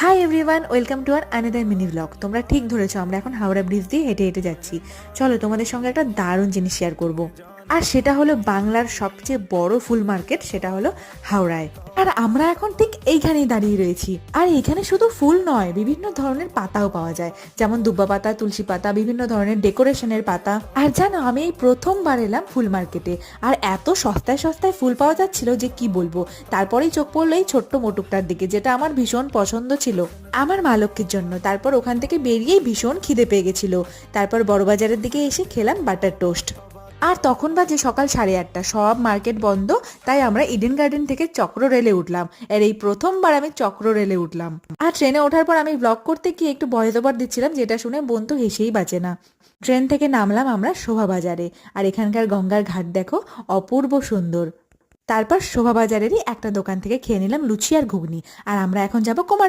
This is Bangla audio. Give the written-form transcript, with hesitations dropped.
High everyone, welcome to our another mini blog. তোমরা ঠিক ধরেছো, আমরা এখন হাওড়া ব্রিজ দিয়ে হেঁটে হেঁটে যাচ্ছি। চলো তোমাদের সঙ্গে একটা দারুণ জিনিস শেয়ার করব। আর সেটা হলো বাংলার সবচেয়ে বড় ফুল মার্কেট, সেটা হলো হাওড়ায়। আর আমরা এখন ঠিক এইখানেই দাঁড়িয়ে রয়েছি। আর এখানে শুধু ফুল নয়, বিভিন্ন ধরনের পাতাও পাওয়া যায়, যেমন দুব্বা পাতা, তুলসী পাতা, বিভিন্ন ধরনের ডেকোরেশনের পাতা। আর জানো, আমি এই প্রথমবার এলাম ফুল মার্কেটে, আর এত সস্তায় সস্তায় ফুল পাওয়া যাচ্ছিল যে কি বলবো। তারপরেই চোখ পড়লো এই ছোট্ট মোটুকটার দিকে, যেটা আমার ভীষণ পছন্দ ছিল আমার মা লক্ষ্মীর জন্য। তারপর ওখান থেকে বেরিয়েই ভীষণ খিদে পেয়ে গেছিল। তারপর বড়বাজারের দিকে এসে খেলাম বাটার টোস্ট। আর তখন বাজে সকাল 8:30, সব মার্কেট বন্ধ। তাই আমরা ইডেন গার্ডেন থেকে চক্র রেলে উঠলাম। আর এই প্রথমবার আমি চক্র রেলে উঠলাম। আর ট্রেনে ওঠার পর আমি ব্লগ করতে গিয়ে একটু ভয়েস ওভার দিচ্ছিলাম, যেটা শুনে বোন তো হেসেই বাঁচে না। ট্রেন থেকে নামলাম আমরা শোভাবাজারে। আর এখানকার গঙ্গার ঘাট দেখো, অপূর্ব সুন্দর। তারপর শোভাবাজারেরই একটা দোকান থেকে খেয়ে নিলাম লুচি আর ঘুগনি। আর আমরা এখন যাবো কুমার